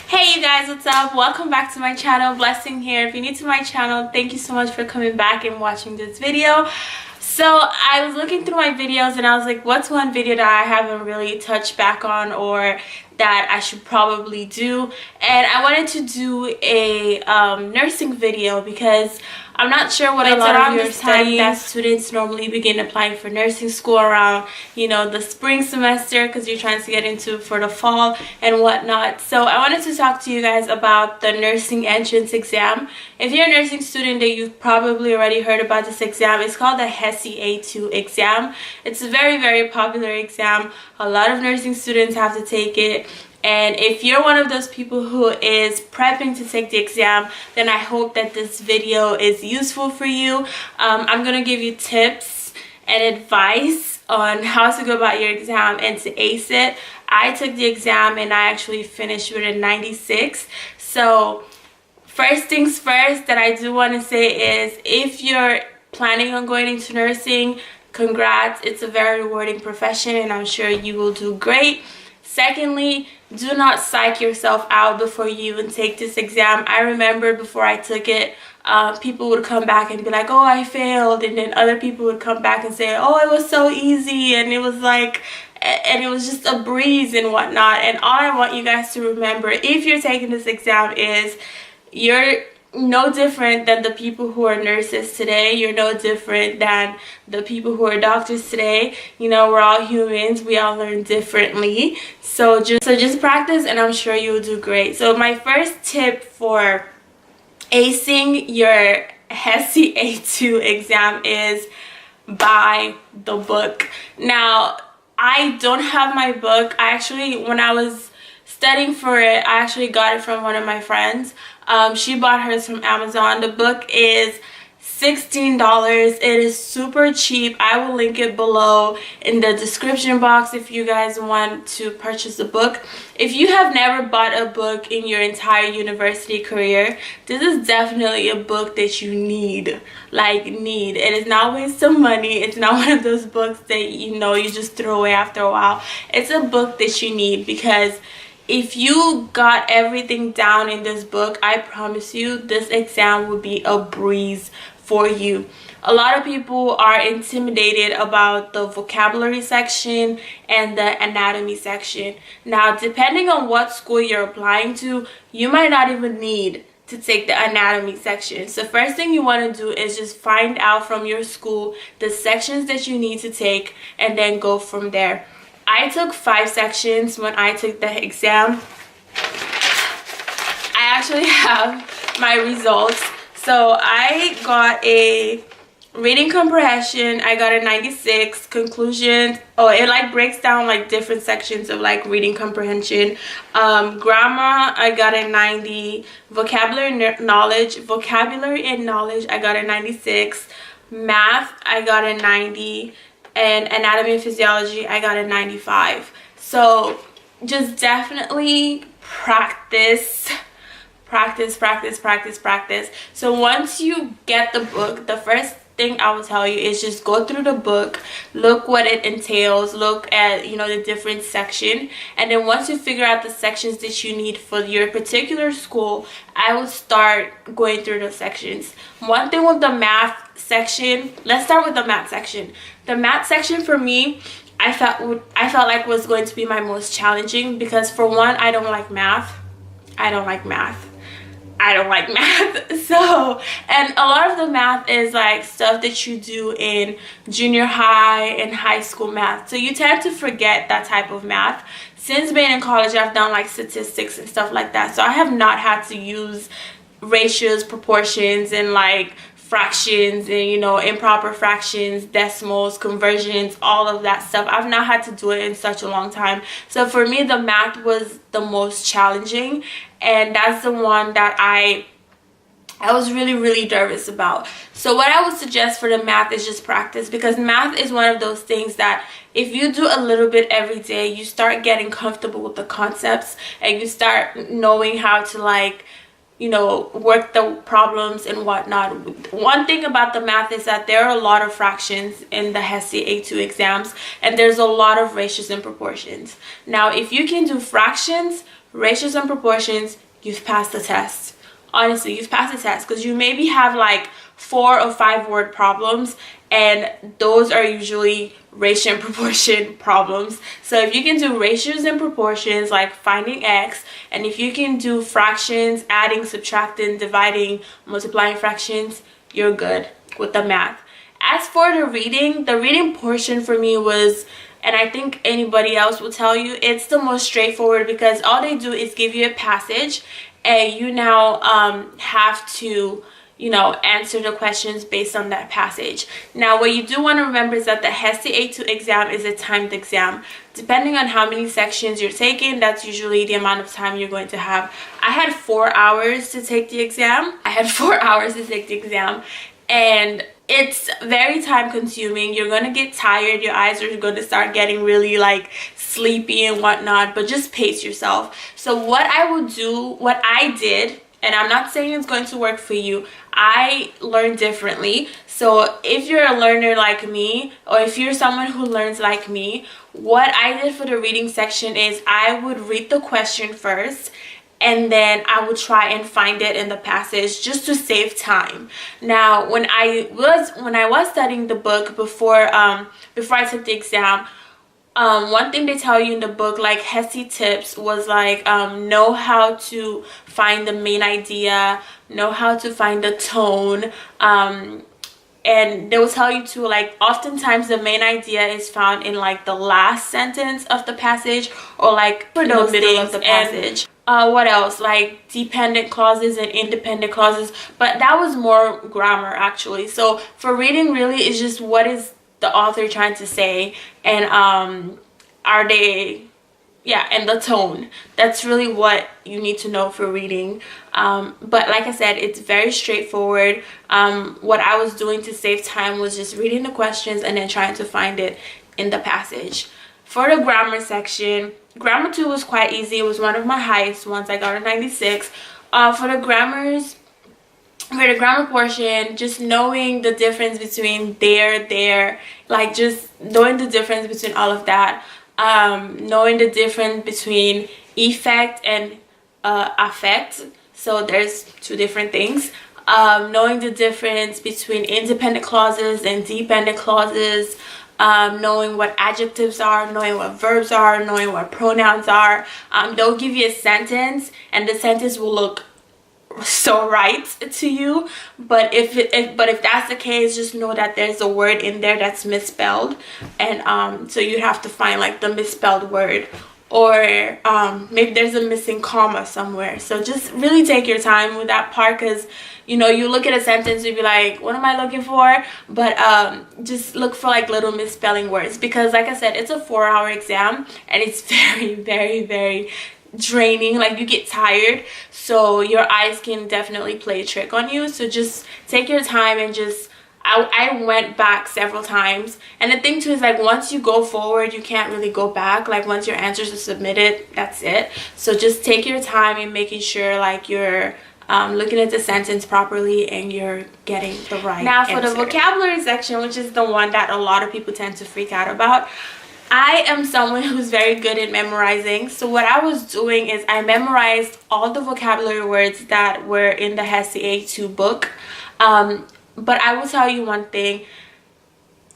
Hey you guys, what's up? Welcome back to my channel. Blessing here. If you're new to my channel, thank you so much for coming back and watching this video. So I was looking through my videos and I was like, what's one video that I haven't really touched back on or that I should probably do? And I wanted to do a nursing video because I'm not sure what a lot of your studying that students normally begin applying for nursing school around, you know, the spring semester because you're trying to get into for the fall and whatnot. So I wanted to talk to you guys about the nursing entrance exam. If you're a nursing student, that you've probably already heard about this exam. It's called the Hesi A2 exam. It's a very, very popular exam. A lot of nursing students have to take it. And if you're one of those people who is prepping to take the exam, then I hope that this video is useful for you. I'm going to give you tips and advice on how to go about your exam and to ace it. I took the exam and I actually finished with a 96. So first things first that I do want to say is if you're planning on going into nursing, congrats. It's a very rewarding profession and I'm sure you will do great. Secondly, do not psych yourself out before you even take this exam. I remember before I took it, people would come back and be like, oh, I failed. And then other people would come back and say, oh, it was so easy. And it was like, and it was just a breeze and whatnot. And all I want you guys to remember, if you're taking this exam, is you're no different than the people who are nurses today. You're no different than the people who are doctors today. You know, we're all humans. We all learn differently. So just practice and I'm sure you'll do great. So my first tip for acing your Hesi A2 exam is buy the book. Now, I don't have my book. I actually, when I was studying for it, I actually got it from one of my friends. She bought hers from Amazon. The book is $16. It is super cheap. I will link it below in the description box if you guys want to purchase the book. If you have never bought a book in your entire university career, this is definitely a book that you need. It is not waste of money. It's not one of those books that you just throw away after a while. It's a book that you need because if you got everything down in this book, I promise you this exam will be a breeze for you. A lot of people are intimidated about the vocabulary section and the anatomy section. Now, depending on what school you're applying to, you might not even need to take the anatomy section. So first thing you want to do is just find out from your school the sections that you need to take and then go from there. I took 5 sections when I took the exam. I actually have my results. So I got a reading comprehension. I got a 96. Conclusions. Oh, it breaks down different sections of reading comprehension. Grammar, I got a 90. Vocabulary and knowledge, I got a 96. Math, I got a 90. And anatomy and physiology, I got a 95. So just definitely practice. So once you get the book, the first thing I will tell you is just go through the book, look what it entails, look at the different section, and then once you figure out the sections that you need for your particular school, I will start going through those sections. One thing with the math section, let's start with the math section. The math section for me, I felt like was going to be my most challenging because for one, I don't like math. So, and a lot of the math is stuff that you do in junior high and high school math. So you tend to forget that type of math. Since being in college, I've done statistics and stuff like that. So I have not had to use ratios, proportions, and fractions and improper fractions, decimals, conversions, all of that stuff. I've not had to do it in such a long time. So for me, the math was the most challenging, and that's the one that I was really nervous about. So what I would suggest for the math is just practice, because math is one of those things that if you do a little bit every day, you start getting comfortable with the concepts and you start knowing how to work the problems and whatnot. One thing about the math is that there are a lot of fractions in the Hesi A2 exams, and there's a lot of ratios and proportions. Now, if you can do fractions, ratios and proportions, you've passed the test. Honestly, you've passed the test, because you maybe have like 4 or 5 word problems, and those are usually ratio and proportion problems. So if you can do ratios and proportions, like finding x, and if you can do fractions, adding, subtracting, dividing, multiplying fractions, you're good with the math. As for the reading portion for me was, and I think anybody else will tell you, it's the most straightforward, because all they do is give you a passage, and you now have to, you know, answer the questions based on that passage. Now, what you do want to remember is that the Hesi A2 exam is a timed exam. Depending on how many sections you're taking, that's usually the amount of time you're going to have. I had 4 hours to take the exam. And it's very time consuming. You're gonna get tired, your eyes are gonna start getting really like sleepy and whatnot, but just pace yourself. So what I did, and I'm not saying it's going to work for you, I learned differently. So if you're a learner like me, or if you're someone who learns like me, what I did for the reading section is I would read the question first, and then I would try and find it in the passage just to save time. Now, when I was studying the book before I took the exam, one thing they tell you in the book, like Hesi tips, was like know how to find the main idea, know how to find the tone, and they will tell you to, like, oftentimes the main idea is found in like the last sentence of the passage, or like in the middle of the passage. What else, like dependent clauses and independent clauses, but that was more grammar actually. So for reading, really, it's just what is the author trying to say, and and the tone. That's really what you need to know for reading. But like I said, it's very straightforward. What I was doing to save time was just reading the questions and then trying to find it in the passage. For the grammar section, grammar 2 was quite easy. It was one of my highest ones. I got a 96. For the grammar portion, just knowing the difference between there, like just knowing the difference between all of that. Knowing the difference between effect and affect. So there's 2 different things. Knowing the difference between independent clauses and dependent clauses. Knowing what adjectives are, knowing what verbs are, knowing what pronouns are. They'll give you a sentence, and the sentence will look so right to you, but if that's the case, just know that there's a word in there that's misspelled, and so you have to find like the misspelled word, or maybe there's a missing comma somewhere. So just really take your time with that part, because you know, you look at a sentence, you'll be like, what am I looking for? But just look for like little misspelling words, because like I said, it's a 4-hour exam, and it's very, very, very draining. Like, you get tired, so your eyes can definitely play a trick on you. So just take your time, and just I went back several times. And the thing too is, like, once you go forward, you can't really go back. Like, once your answers are submitted, that's it. So just take your time in making sure like you're looking at the sentence properly and you're getting the right Now for answer. The vocabulary section, which is the one that a lot of people tend to freak out about, I am someone who's very good at memorizing. So what I was doing is I memorized all the vocabulary words that were in the Hesi A2 book. But I will tell you one thing.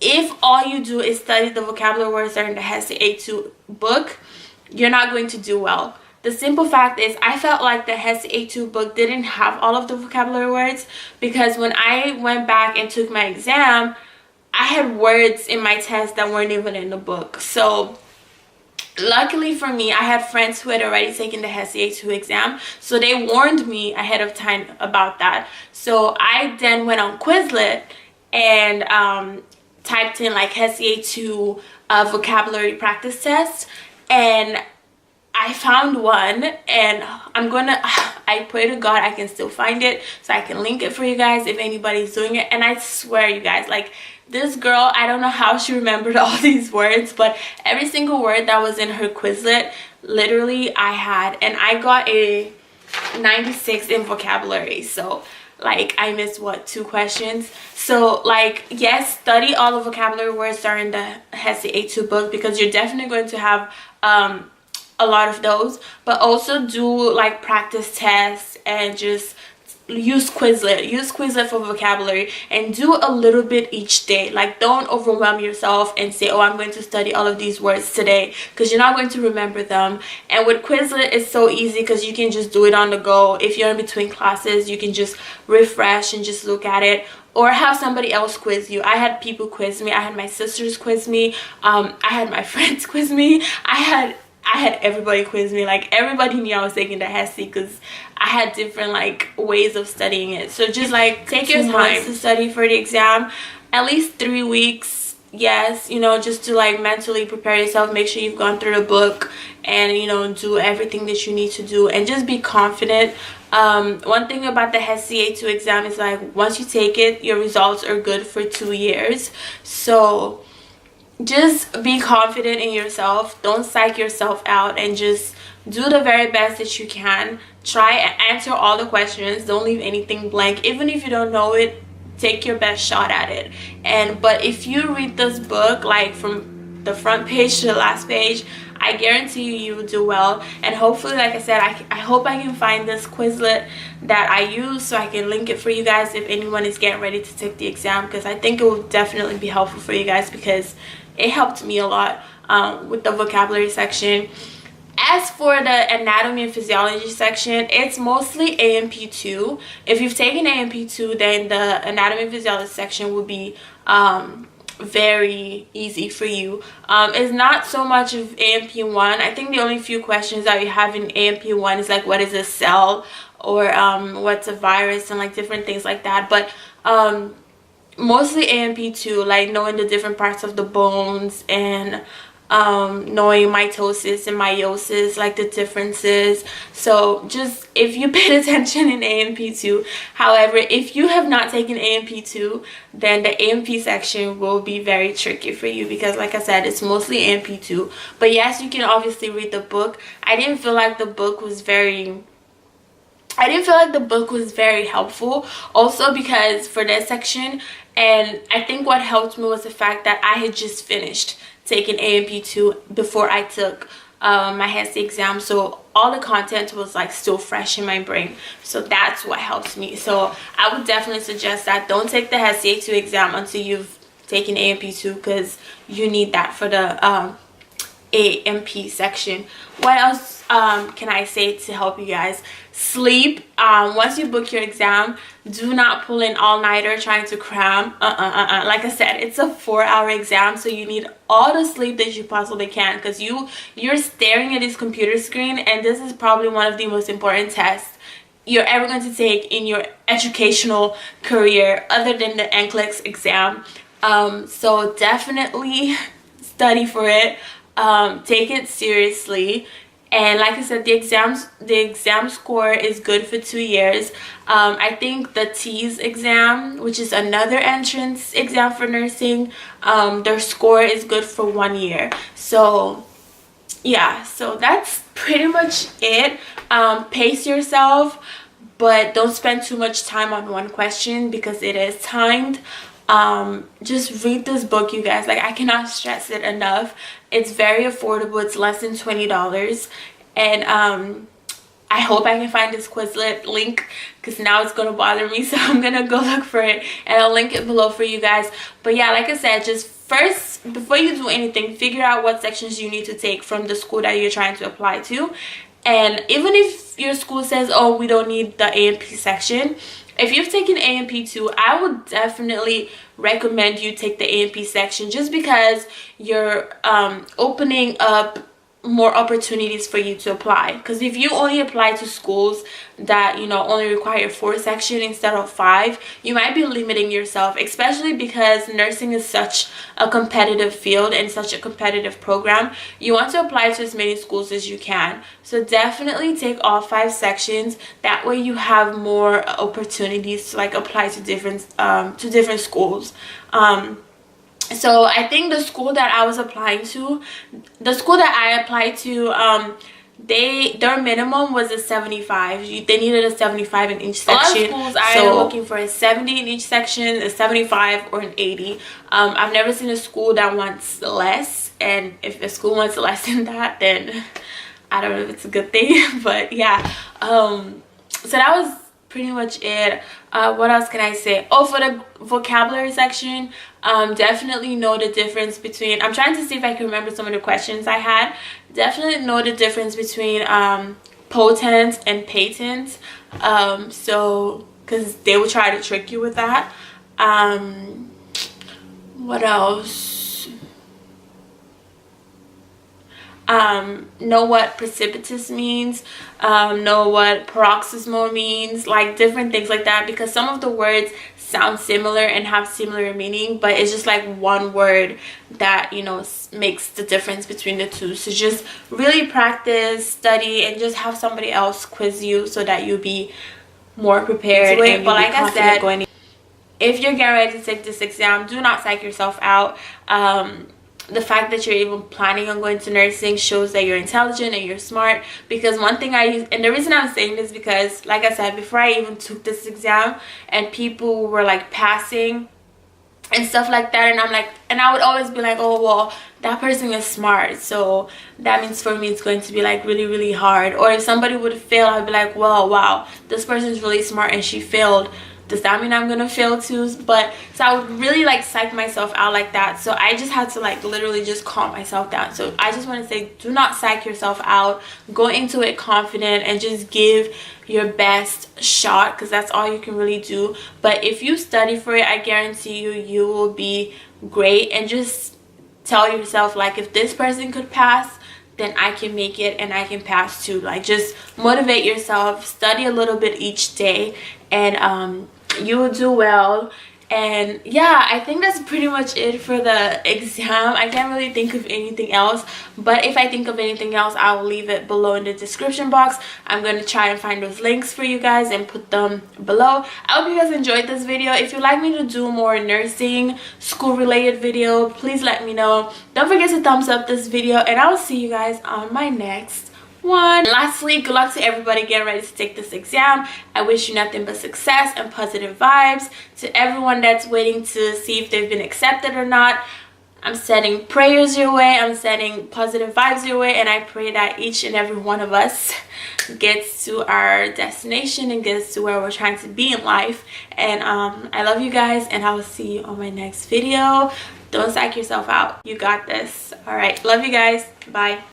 If all you do is study the vocabulary words that are in the Hesi A2 book, you're not going to do well. The simple fact is, I felt like the Hesi A2 book didn't have all of the vocabulary words, because when I went back and took my exam, I had words in my test that weren't even in the book. So luckily for me, I had friends who had already taken the Hesi A2 exam, so they warned me ahead of time about that. So I then went on Quizlet and typed in like Hesi A2 vocabulary practice test, and I found one, and I pray to God I can still find it, so I can link it for you guys if anybody's doing it. And I swear, you guys, like, this girl, I don't know how she remembered all these words, but every single word that was in her Quizlet, literally I had, and I got a 96 in vocabulary. So like, I missed what, 2 questions? So like, yes, study all the vocabulary words that are in the Hesi A2 book, because you're definitely going to have a lot of those, but also do like practice tests and just use Quizlet for vocabulary, and do a little bit each day. Like, don't overwhelm yourself and say, oh, I'm going to study all of these words today, because you're not going to remember them. And with Quizlet, it's so easy because you can just do it on the go. If you're in between classes, you can just refresh and just look at it, or have somebody else quiz you. I had people quiz me. I had my sisters quiz me. I had my friends quiz me. I had everybody quiz me. Like, everybody knew I was taking the Hesi because I had different like ways of studying it. So just like take your time to study for the exam, at least 3 weeks. Yes, you know, just to like mentally prepare yourself. Make sure you've gone through the book and, you know, do everything that you need to do, and just be confident. One thing about the Hesi A2 exam is like, once you take it, your results are good for 2 years. So just be confident in yourself. Don't psych yourself out, and just do the very best that you can. Try and answer all the questions. Don't leave anything blank. Even if you don't know it, take your best shot at it. But if you read this book like from the front page to the last page, I guarantee you will do well. And hopefully, like I said, I hope I can find this Quizlet that I use so I can link it for you guys if anyone is getting ready to take the exam, because I think it will definitely be helpful for you guys, because it helped me a lot with the vocabulary section. As for the anatomy and physiology section, it's mostly AMP2. If you've taken AMP2, then the anatomy and physiology section will be very easy for you. It's not so much of AMP1. I think the only few questions that you have in AMP1 is like, what is a cell, or what's a virus, and like different things like that. But mostly AMP2, like knowing the different parts of the bones, and knowing mitosis and meiosis, like the differences. So just if you paid attention in AMP2. However, if you have not taken AMP2, then the AMP section will be very tricky for you, because like I said, it's mostly AMP2. But yes, you can obviously read the book. I didn't feel like the book was very helpful, also because for this section, and I think what helped me was the fact that I had just finished taking AMP2 before I took my Hesi exam, so all the content was like still fresh in my brain. So that's what helps me. So I would definitely suggest that don't take the Hesi A2 exam until you've taken AMP2, because you need that for the AMP section. What else can I say to help you guys? Sleep. Once you book your exam, do not pull in all-nighter trying to cram. Like I said, it's a 4-hour exam, so you need all the sleep that you possibly can, because you're staring at this computer screen, and this is probably one of the most important tests you're ever going to take in your educational career, other than the NCLEX exam. So definitely study for it. Take it seriously. And like I said, the exam score is good for 2 years. I think the TEAS exam, which is another entrance exam for nursing, their score is good for 1 year. So yeah, so that's pretty much it. Pace yourself, but don't spend too much time on one question, because it is timed. Just read this book, you guys. Like, I cannot stress it enough. It's very affordable. It's less than $20. And I hope I can find this Quizlet link, because now it's gonna bother me, so I'm gonna go look for it, and I'll link it below for you guys. But yeah, like I said, just first, before you do anything, figure out what sections you need to take from the school that you're trying to apply to. And even if your school says, oh, we don't need the AMP section, if you've taken AMP2, I would definitely recommend you take the AMP section, just because you're opening up more opportunities for you to apply. Because if you only apply to schools that, you know, only require 4 sections instead of 5, you might be limiting yourself, especially because nursing is such a competitive field and such a competitive program. You want to apply to as many schools as you can. So definitely take all 5 sections. That way you have more opportunities to like apply to different schools. So I think the school that I was applying to, the school that I applied to, their minimum was a 75. They needed a 75 in each section. A lot of schools are either looking for a 70 in each section, a 75, or an 80. I've never seen a school that wants less, and if a school wants less than that, then I don't know if it's a good thing, but yeah. So that was pretty much it. What else can I say? Oh, for the vocabulary section, definitely know the difference between, I'm trying to see if I can remember some of the questions I had. Definitely know the difference between potent and patent. So because they will try to trick you with that. What else? Know what precipitous means, know what paroxysmal means, like different things like that, because some of the words sound similar and have similar meaning, but it's just like one word that, you know, makes the difference between the two. So just really practice, study, and just have somebody else quiz you so that you'll be more prepared. But like I said, if you're getting ready to take this exam, do not psych yourself out. The fact that you're even planning on going to nursing shows that you're intelligent and you're smart. Because one thing I use, and the reason I'm saying this, because like I said, before I even took this exam and people were like passing and stuff like that, and I'm like, and I would always be like, oh well, that person is smart, so that means for me it's going to be like really, really hard. Or if somebody would fail, I'd be like, well, wow, this person's really smart and she failed, does that mean I'm gonna fail too? But so I would really like psych myself out like that. So I just had to like literally just calm myself down. So I just want to say, do not psych yourself out. Go into it confident and just give your best shot, because that's all you can really do. But if you study for it, I guarantee you, you will be great. And just tell yourself, like, if this person could pass, then I can make it and I can pass too. Like, just motivate yourself, study a little bit each day, and you will do well. And yeah, I think that's pretty much it for the exam. I can't really think of anything else, but if I think of anything else, I will leave it below in the description box. I'm going to try and find those links for you guys and put them below. I hope you guys enjoyed this video. If you'd like me to do more nursing school related video, please let me know. Don't forget to thumbs up this video, and I will see you guys on my next one. Lastly, good luck to everybody getting ready to take this exam. I wish you nothing but success and positive vibes. To everyone that's waiting to see if they've been accepted or not, I'm sending prayers your way, I'm sending positive vibes your way, and I pray that each and every one of us gets to our destination and gets to where we're trying to be in life. And I love you guys, and I will see you on my next video. Don't psych yourself out. You got this. All right, love you guys. Bye.